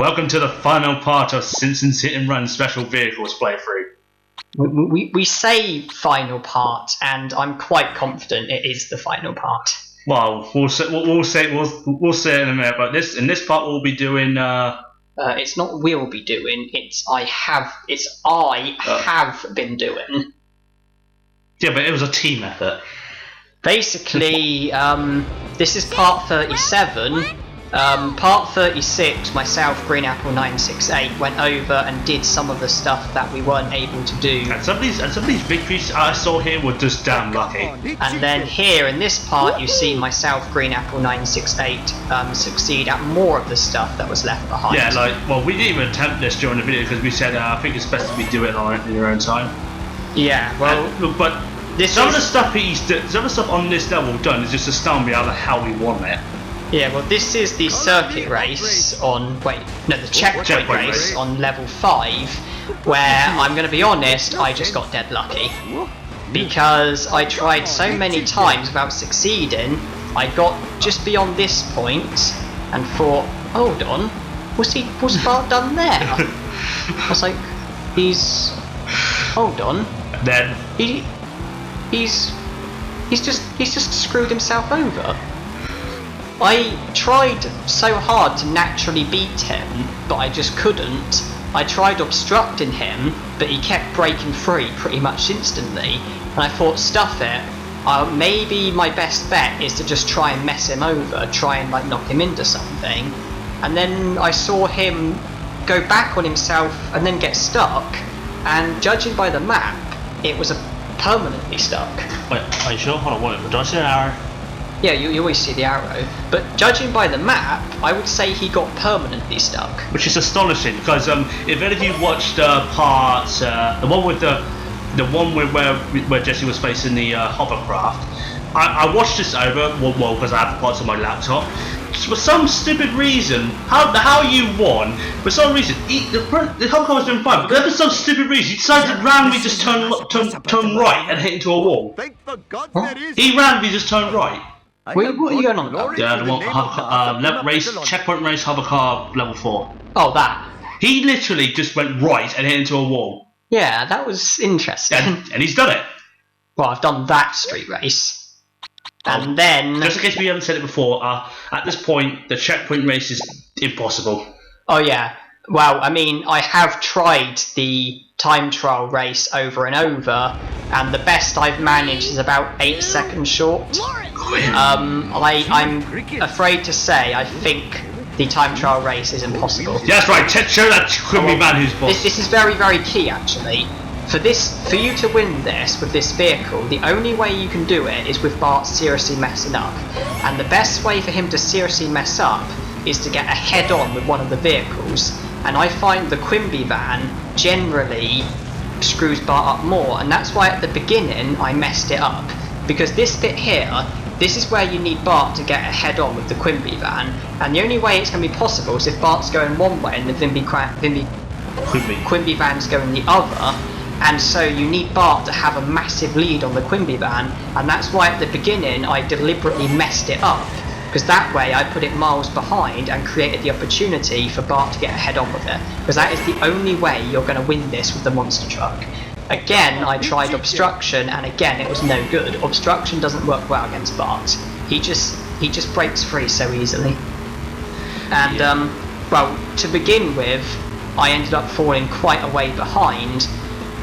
Welcome to the final part of Simpsons Hit and Run Special Vehicles playthrough. We say final part, and I'm quite confident it is the final part. Well, we'll say it in a minute. But in this part we'll be doing. It's not we'll be doing. I have been doing. Yeah, but it was a team effort. Basically, this is part 37. Part 36, myself, Green Apple 968, went over and did some of the stuff that we weren't able to do. And some of these victories I saw here were just damn lucky. And then here in this part, you see myself, Green Apple 968, succeed at more of the stuff that was left behind. Yeah, we didn't even attempt this during the video because we said I think it's best if we do it in your own time. Yeah, well, but some of the stuff on this level done is just astounding me how we won it. Yeah, well, this is the circuit race the checkpoint race on level 5, where, I'm going to be honest, I just got dead lucky. Because I tried so many times without succeeding, I got just beyond this point and thought, hold on, what's Bart done there? I was like, hold on. Then he's just screwed himself over. I tried so hard to naturally beat him, but I just couldn't. I tried obstructing him, but he kept breaking free pretty much instantly. And I thought, stuff it. Maybe my best bet is to just try and mess him over, try and knock him into something. And then I saw him go back on himself and then get stuck. And judging by the map, it was permanently stuck. Wait, are you sure? Hold on, do I see an arrow? Yeah, you always see the arrow, but judging by the map, I would say he got permanently stuck. Which is astonishing, because if any of you watched part, the one with where Jesse was facing the hovercraft, I watched this over, because I have the parts on my laptop. For some stupid reason, how you won, for some reason, the hovercraft was doing fine, but then for some stupid reason, he decided to randomly just turn right and hit into a wall. He randomly just turned right. What are you going on about? Checkpoint race, hovercar, level 4. Oh, that. He literally just went right and hit into a wall. Yeah, that was interesting. And he's done it. Well, I've done that street race. And then... Just in case we haven't said it before, at this point, the checkpoint race is impossible. Oh, yeah. Well, I mean, I have tried the time trial race over and over, and the best I've managed is about 8 seconds short. I'm afraid to say I think the time trial race is impossible. Yeah, that's right. Show that Quimby man who's boss. This is very, very key, actually. For you to win this with this vehicle, the only way you can do it is with Bart seriously messing up. And the best way for him to seriously mess up is to get a head-on with one of the vehicles. And I find the Quimby van generally screws Bart up more, and that's why at the beginning I messed it up. Because this bit here, this is where you need Bart to get a head-on with the Quimby van, and the only way it's going to be possible is if Bart's going one way and the Quimby van's going the other, and so you need Bart to have a massive lead on the Quimby van, and that's why at the beginning I deliberately messed it up. Because that way I put it miles behind and created the opportunity for Bart to get a head-on with it. Because that is the only way you're going to win this with the monster truck. Again, I tried obstruction, and again, it was no good. Obstruction doesn't work well against Bart. He just breaks free so easily. And, well, to begin with, I ended up falling quite a way behind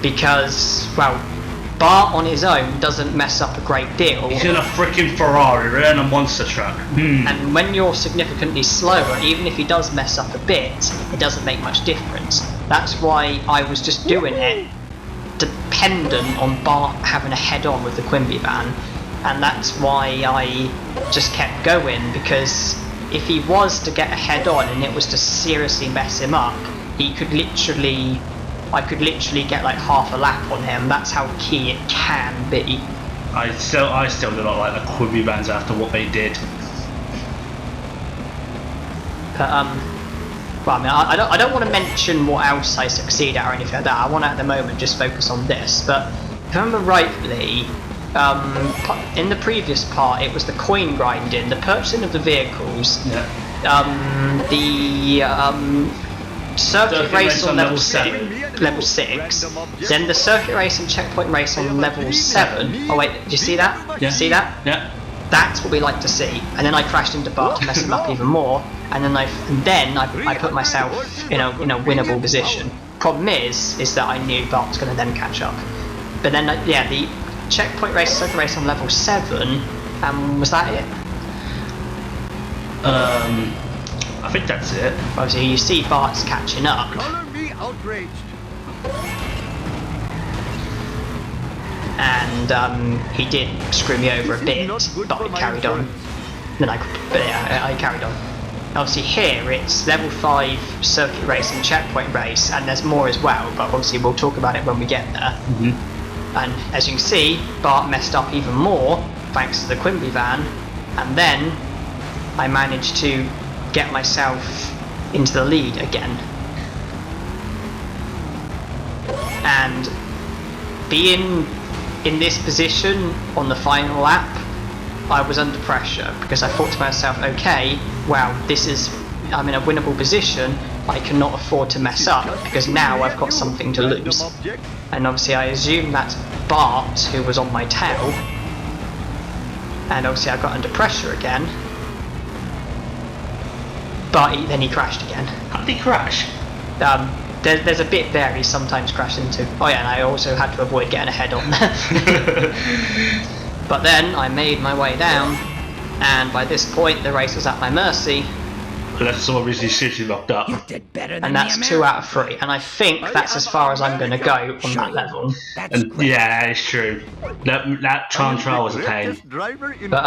because, well, Bart on his own doesn't mess up a great deal. He's in a freaking Ferrari, we're in a monster truck. And when you're significantly slower, even if he does mess up a bit, it doesn't make much difference. That's why I was just doing it dependent on Bart having a head-on with the Quimby van, and that's why I just kept going, because if he was to get a head-on and it was to seriously mess him up, I could literally get like half a lap on him. That's how key it can be. I still do not like the Quimby vans after what they did. But well, I mean, I don't want to mention what else I succeed at or anything like that. I want to at the moment just focus on this. But if I remember rightly, in the previous part, it was the coin grinding, the purchasing of the vehicles. Yeah. the circuit race on level 6, then the circuit race and checkpoint race on level 7. Oh wait, did you see that? Yeah. See that? Yeah. That's what we like to see. And then I crashed into Bart to mess him up even more. And then I put myself in a winnable position. Problem is that I knew Bart was going to then catch up. But then yeah, the checkpoint race, circuit race on level 7. Was that it? I think that's it. Obviously, you see Bart's catching up. Color me outraged. And he did screw me over a bit, but it carried on. I carried on. Obviously here it's level 5 circuit race and checkpoint race, and there's more as well, but obviously we'll talk about it when we get there. And as you can see, Bart messed up even more thanks to the Quimby van, and then I managed to get myself into the lead again. And being in this position on the final lap, I was under pressure because I thought to myself, okay, wow, I'm in a winnable position, I cannot afford to mess up because now I've got something to lose. And obviously I assumed that's Bart who was on my tail, and obviously I got under pressure again, but then he crashed again. How did he crash? There's a bit there he sometimes crashed into. Oh yeah, and I also had to avoid getting a head on there. But then I made my way down, and by this point the race was at my mercy. Unless someone really seriously locked up. And that's 2 out of 3, and I think that's as far as I'm going to go on that level. And yeah, it's true. That trial was a pain. But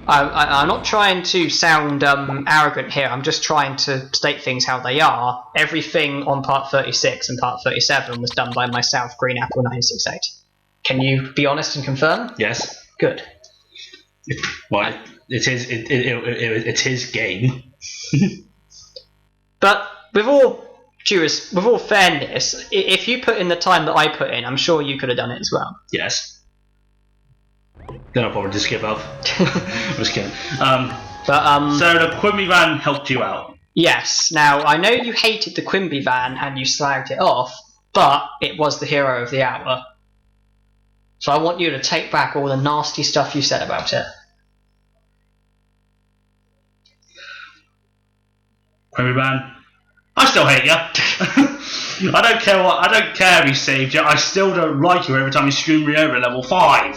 I'm not trying to sound arrogant here, I'm just trying to state things how they are. Everything on part 36 and part 37 was done by myself, Green Apple 968. Can you be honest and confirm? Yes. Good. Well, it's his game. But with all fairness, if you put in the time that I put in, I'm sure you could have done it as well. Yes. Then I'll probably just give up. I'm just kidding. So the Quimby van helped you out. Yes. Now I know you hated the Quimby van and you slagged it off, but it was the hero of the hour. So I want you to take back all the nasty stuff you said about it. Quimby van, I still hate you. I don't care if he saved you. I still don't like you every time you screw me over at level 5.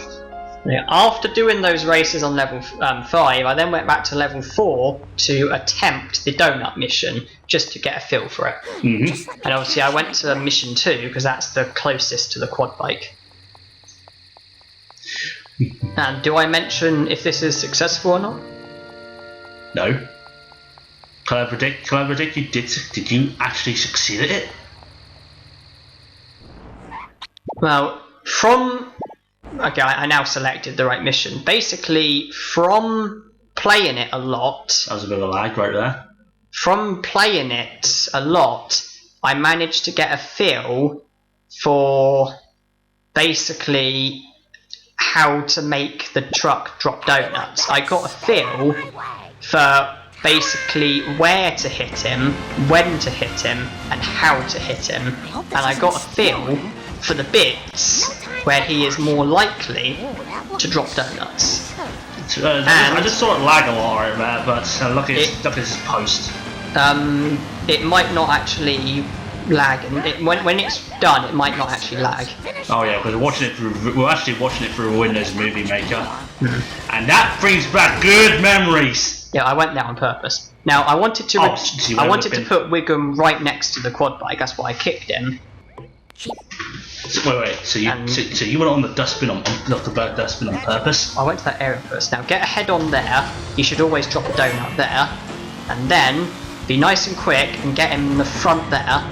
Yeah, after doing those races on level 5, I then went back to level 4 to attempt the donut mission, just to get a feel for it. And obviously I went to mission 2, because that's the closest to the quad bike. And do I mention if this is successful or not? No. Can I predict you did you actually succeed at it? Well, okay, I now selected the right mission. Basically, from playing it a lot... That was a bit of a lag right there. From playing it a lot, I managed to get a feel for basically how to make the truck drop donuts. I got a feel for basically where to hit him, when to hit him, and how to hit him. And I got a feel for the bits where he is more likely to drop donuts. I just saw it lag a lot right there, but look at his post. It might not actually lag, and when it's done, it might not actually lag. Oh yeah, because we're actually watching it through Windows Movie Maker, and that brings back good memories. Yeah, I went there on purpose. Now I wanted to put Wiggum right next to the quad bike. That's why I kicked him. Wait. So you went on the dustbin on purpose? I went to that area first. Now get a head on there. You should always drop a donut there, and then be nice and quick and get him in the front there.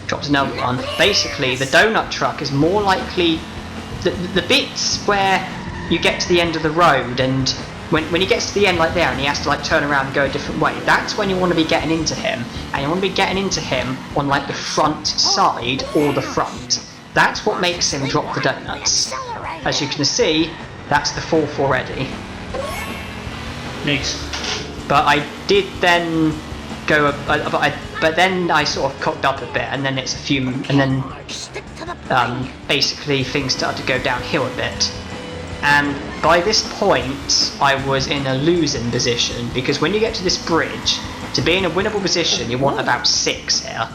Dropped another one. Basically, the donut truck is more likely the bits where you get to the end of the road, and when he gets to the end like there and he has to like turn around and go a different way, that's when you want to be getting into him, and you want to be getting into him on like the front side or the front. That's what makes him drop the donuts. As you can see, that's the 4th already. Neat. But I did then go, but then I sort of cocked up a bit, and then basically things started to go downhill a bit. And by this point, I was in a losing position, because when you get to this bridge, to be in a winnable position, you want about 6 here.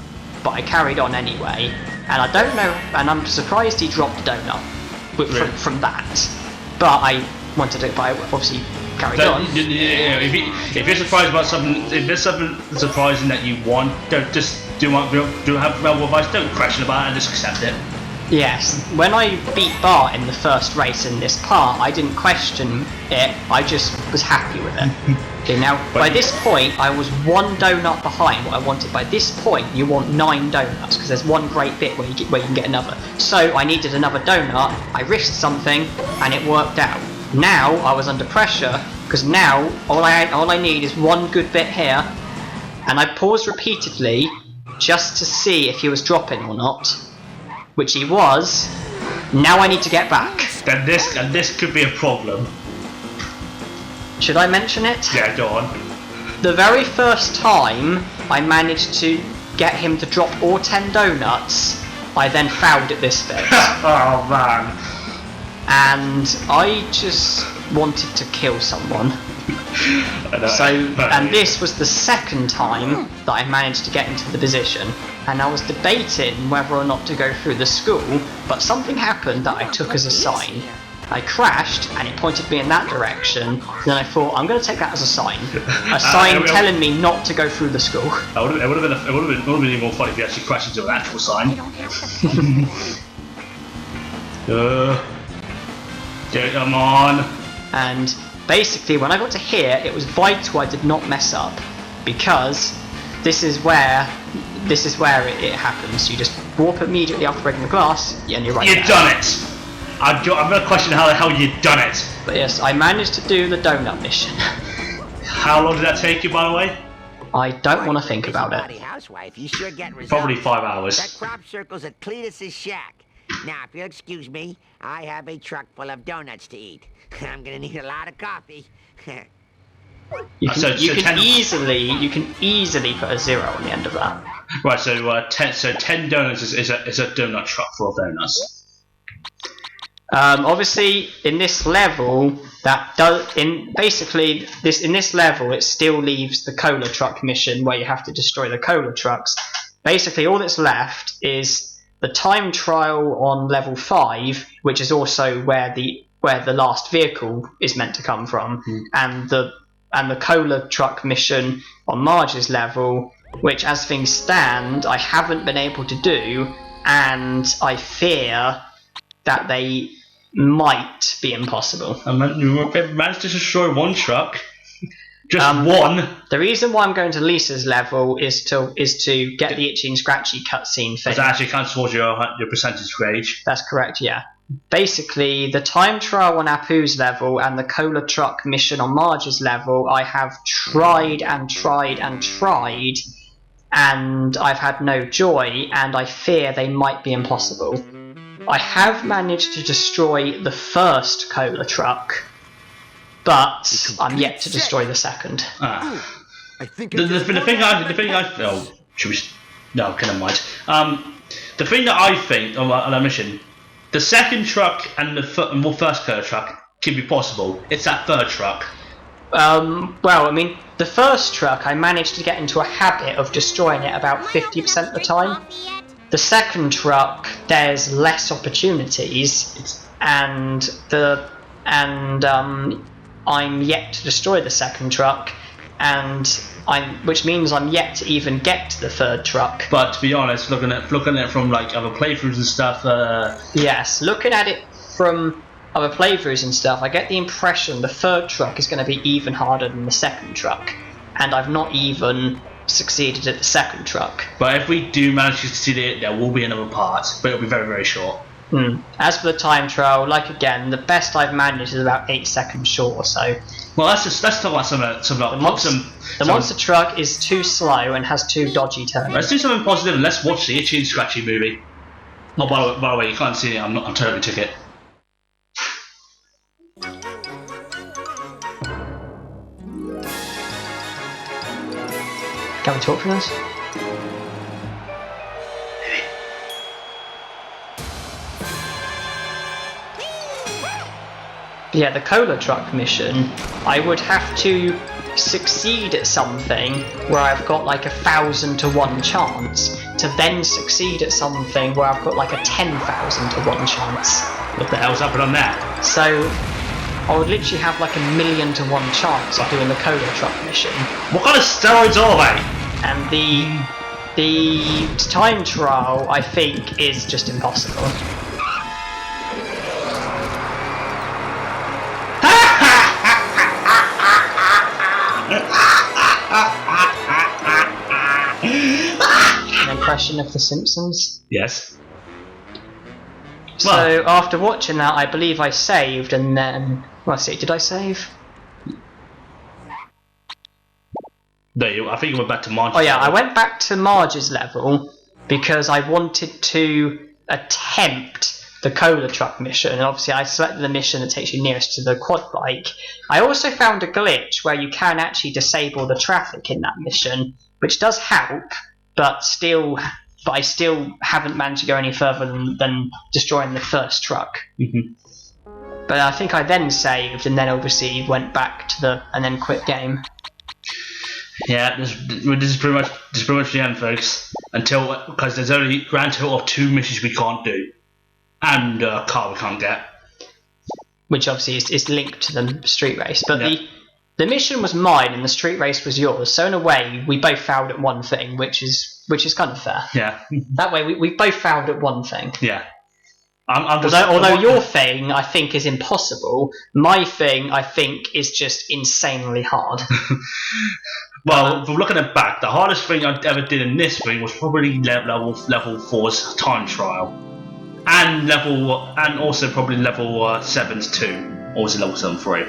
But I carried on anyway, and I don't know, and I'm surprised he dropped a donut from that. But I wanted it, but I obviously carried on. If you're surprised about something, if there's something surprising that you want, don't have rebel advice. Don't question about it and just accept it. Yes, when I beat Bart in the first race in this part, I didn't question it. I just was happy with it. Okay, now by this point, I was 1 donut behind what I wanted. By this point, you want 9 donuts because there's one great bit where you can get another. So I needed another donut. I risked something, and it worked out. Now I was under pressure because now all I need is one good bit here, and I paused repeatedly just to see if he was dropping or not, which he was. Now I need to get back. And this could be a problem. Should I mention it? Yeah, go on. The very first time I managed to get him to drop all 10 donuts, I then fouled at this bit. Oh man. And I just wanted to kill someone. And this was the second time that I managed to get into the position, and I was debating whether or not to go through the school, but something happened that I took as a sign. I crashed and it pointed me in that direction, then I thought I'm going to take that as a sign. A sign telling me not to go through the school. It would have been even more funny if you actually crashed into an actual sign. Come on. And basically when I got to here, it was vital I did not mess up, because this is where it happens. You just warp immediately after breaking the glass, and you're right. You've done it! I'm going to question how the hell you've done it. But yes, I managed to do the donut mission. How long did that take you, by the way? I don't want to think about it. Housewife, you sure get results. Probably 5 hours. That crop circle's at Cletus's shack. Now, if you'll excuse me, I have a truck full of donuts to eat. I'm gonna need a lot of coffee. You can easily put a 0 on the end of that. Right, so 10 donuts is a donut truck full of donuts. Obviously, in this level, in this level, it still leaves the cola truck mission where you have to destroy the cola trucks. Basically, all that's left is the time trial on level 5, which is also where the last vehicle is meant to come from, and the cola truck mission on Marge's level, which, as things stand, I haven't been able to do, and I fear that they might be impossible. I mean, you managed to destroy one truck. Just one. The reason why I'm going to Lisa's level is to get the itchy and scratchy cutscene thing. That actually counts towards your percentage grade. That's correct, yeah. Basically, the time trial on Apu's level and the cola truck mission on Marge's level, I have tried and tried and tried, and I've had no joy, and I fear they might be impossible. I have managed to destroy the first cola truck, but I'm yet to destroy the second. I think The thing that I think on that mission, the second truck and the first cola truck can be possible. It's that third truck. Well, I mean, the first truck I managed to get into a habit of destroying it about 50% of the time. The second truck, there's less opportunities, and I'm yet to destroy the second truck, which means I'm yet to even get to the third truck. But to be honest, looking at it from like other playthroughs and stuff. Yes, looking at it from other playthroughs and stuff, I get the impression the third truck is going to be even harder than the second truck, and I've not even succeeded at the second truck. But if we do manage to succeed it, there will be another part, but it'll be very, very short. As for the time trial, like again, the best I've managed is about 8 seconds short or so. Well, let's talk about the monster truck is too slow and has too dodgy turns. Let's do something positive and let's watch the Itchy and Scratchy movie. Oh, by the way, you can't see it. I'm totally took it. Can we talk for this? Yeah, the cola truck mission, I would have to succeed at something where I've got like 1,000 to 1 chance to then succeed at something where I've got like a 10,000 to 1 chance. What the hell's happened on that? So I would literally have like 1,000,000 to 1 chance of doing the cola truck mission. What kind of steroids are they? And the time trial, I think, is just impossible. An impression of The Simpsons? Yes. So Well, after watching that, I believe I saved, and then... Well, see, did I save? no, I think you went back to March. Oh yeah, I went back to Marge's level because I wanted to attempt the cola truck mission, and obviously I selected the mission that takes you nearest to the quad bike. I also found a glitch where you can actually disable the traffic in that mission, which does help, but I still haven't managed to go any further than destroying the first truck. But I think I then saved, and then obviously went back to and then quit game. Yeah, this is pretty much the end, folks. Because there's only a grand total of 2 missions we can't do, and a car we can't get. Which obviously is linked to the street race. But yeah. the mission was mine, and the street race was yours. So in a way, we both failed at one thing, which is kind of fair. Yeah. That way, we both failed at one thing. Yeah. Although your thing, I think, is impossible, my thing, I think, is just insanely hard. Well, from looking at back, the hardest thing I ever did in this thing was probably level 4's time trial, and also probably level 7's too, also level 7-3.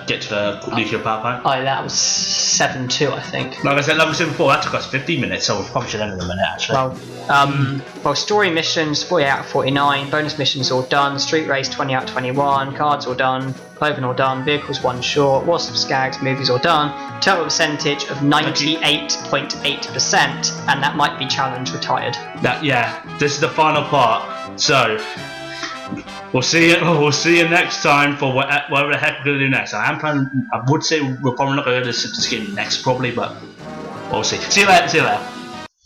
Get to the nuclear power plant. Oh, that was 7-2, I think. Like I said, level 7-4, that took us 15 minutes, so we probably should end in a minute, actually. Well, story missions, 40 out of 49, bonus missions all done, street race 20 out of 21, cards all done, clothing all done, vehicles 1 short, wasp skags, movies all done, total percentage of 98.8%, and that might be challenge retired. Yeah, this is the final part, so... We'll see you next time for whatever the heck we're going to do next. I would say we're probably not going to do the Simpsons game next, probably, but we'll see. See you later.